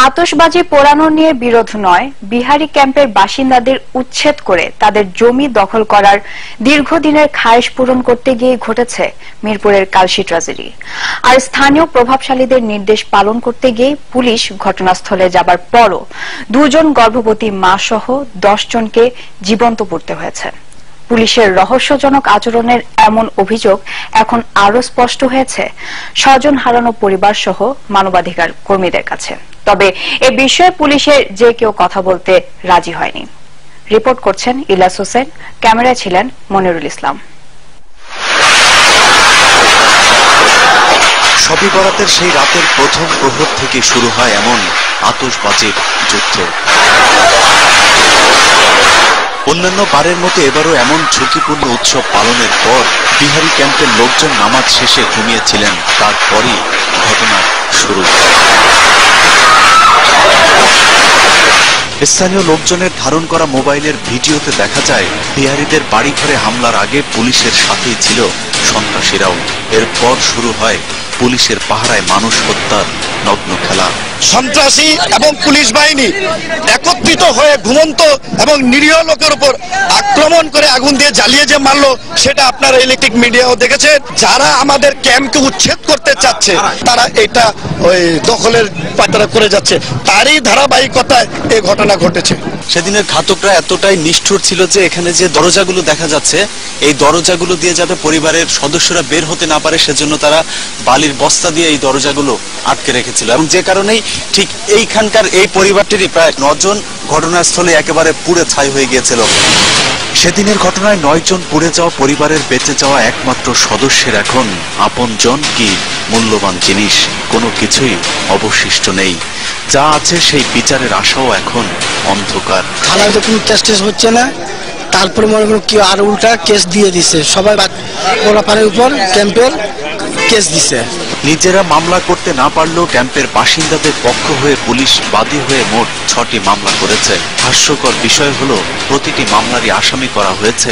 আতশবাজি পোড়ানো নিয়ে বিরোধ নয়, বিহারি ক্যাম্পের বাসিন্দাদের উচ্ছেদ করে তাদের জমি দখল করার দীর্ঘদিনের খায়েশ পূরণ করতে গিয়ে ঘটেছে মিরপুরের কালশি ট্র্যাজেডি। আর স্থানীয় প্রভাবশালীদের নির্দেশ পালন করতে গিয়ে পুলিশ ঘটনাস্থলে যাবার পরও দুজন গর্ভবতী মা সহ 10 জনকে জীবন্ত পুড়তে হয়েছে। পুলিশের রহস্যজনক আচরণের এমন অভিযোগ এখন আরো স্পষ্ট হয়েছে স্বজন হারানো পরিবার সহ মানবাধিকার কর্মীদের কাছে। তবে এ বিষয়ে পুলিশের যে কেউ কথা বলতে রাজি হয়নি। রিপোর্ট করছেন ইলিয়াস হোসেন, ক্যামেরায় ছিলেন মনিরুল ইসলাম। শবে বরাতের সেই রাতের প্রথম প্রহর থেকে শুরু হয় এমন আতশবাজির যুদ্ধ। অন্যান্য বারের মতো এবারও এমন ঝুঁকিপূর্ণ উৎসব পালনের পর বিহারি ক্যাম্পের লোকজন নামাজ শেষে ঘুমিয়েছিলেন, তারপরই ঘটনা শুরু। স্থানীয় লোকজনের ধারণ করা মোবাইলের ভিডিওতে দেখা যায় বিহারিদের বাড়িঘরে হামলার আগে পুলিশের সাথেই ছিল সন্ত্রাসীরাও। এরপর শুরু হয় পুলিশের পাহারায় মানুষ হত্যার নগ্ন খেলা। সন্ত্রাসী এবং পুলিশ বাহিনী একত্রিত হয়ে ঘুমন্ত এবং নিরীহ লোকের উপর আক্রমণ করে আগুন দিয়ে জ্বালিয়ে যে মারলো, সেটা আপনারা ইলেকট্রিক মিডিয়াও দেখেছেন। যারা আমাদের ক্যাম্পকে উচ্ছেদ করতে চাচ্ছে তারা এটা ওই দখলের পাতারা করে যাচ্ছে, তারই ধারাবাহিকতায় এই ঘটনা ঘটেছে। সেদিনের ঘাতকরা এতটাই নিষ্ঠুর ছিল যে এখানে যে দরজাগুলো দেখা যাচ্ছে, এই দরজাগুলো দিয়ে যাতে পরিবারের সদস্যরা বের হতে না পারে সেজন্য তারা বালির বস্তা দিয়ে এই দরজাগুলো আটকে রেখেছিল, এবং যে কারণেই ঠিক এইখানকার এই পরিবারটিরই প্রায় 9 জন ঘটনাস্থলে একেবারে পুড়ে ছাই হয়ে গিয়েছিল। সেদিনের ঘটনায় 9 জন পুড়ে যাওয়া পরিবারের বেঁচে যাওয়া একমাত্র সদস্যের এখন আপন জন কি মূল্যবান জিনিস কোনো কিছুই অবশিষ্ট নেই। যা আছে সেই বিচারের আশাও এখন অন্ধকার। থানায় তো কোনো টেস্ট হচ্ছে না, তারপরে মনে করুন কি আর উল্টা কেস দিয়ে দিছে, সবাই পোলাপানের উপর ক্যাম্পের কেস দিছে। নিজেরা মামলা করতে না পারলেও ক্যাম্পের বাসিন্দাদের পক্ষ হয়ে পুলিশ বাদী হয়ে মোট 6টি মামলা করেছে। হাস্যকর বিষয় হলো প্রতিটি মামলারই আসামি করা হয়েছে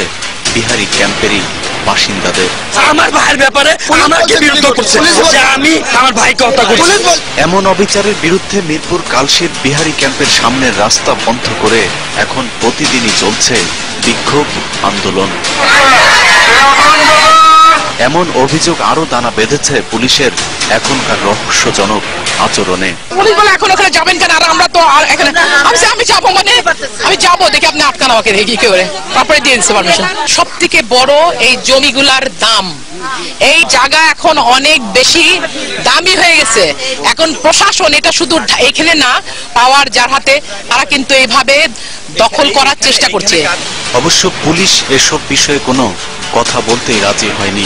বিহারি ক্যাম্পেরই বাসিন্দাদের। আমার ভাইয়ের ব্যাপারে আমাকে বিরোধ করছে যে আমি আমার ভাইকে হত্যা করছি। এমন অবিচারের বিরুদ্ধে মিরপুর কালশির বিহারি ক্যাম্পের সামনের রাস্তা বন্ধ করে এখন প্রতিদিনই চলছে বিক্ষোভ আন্দোলন। এমন অভিযোগ আরো দানা বেঁধেছে পুলিশের এখনকার রহস্যজনক আচরণে। পুলিশ বলে এখন ওখানে যাবেন কেন? আর আমরা তো এখানে আমি যাবো, মানে আমি যাবো, দেখি আপনি আটকান আমাকে কি করে, তারপরে দিয়ে দিচ্ছে পারমিশন। সব থেকে বড় এই জমিগুলার দাম, এই জায়গা এখন অনেক বেশি দামি হয়ে গেছে। এখন প্রশাসন এটা শুধু এখানে না, পাওয়ার যার হাতে তারা কিন্তু এইভাবে দখল করার চেষ্টা করছে। অবশ্য পুলিশ এসব বিষয়ে কোনো কথা বলতেই রাজি হয়নি।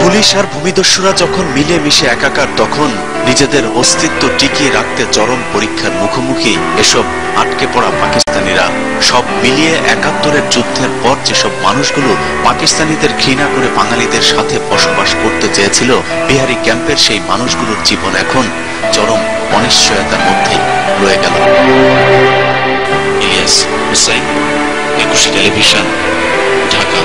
পুলিশ আর ভূমিদস্যুরা যখন মিলেমিশে একাকার, তখন নিজেদের অস্তিত্ব টিকিয়ে রাখতে চরম পরীক্ষার মুখোমুখি এসব আটকে পড়া পাকিস্তানিরা। সব মিলিয়ে 71-এর যুদ্ধের পর যেসব মানুষগুলো পাকিস্তানিদের ঘৃণা করে বাঙালিদের সাথে বসবাস করতে চেয়েছিল, বিহারি ক্যাম্পের সেই মানুষগুলোর জীবন এখন চরম অনিশ্চয়তার মধ্যেই রয়ে গেল। ইলিয়াস হোসেন, একুশে টেলিভিশন, ঢাকা।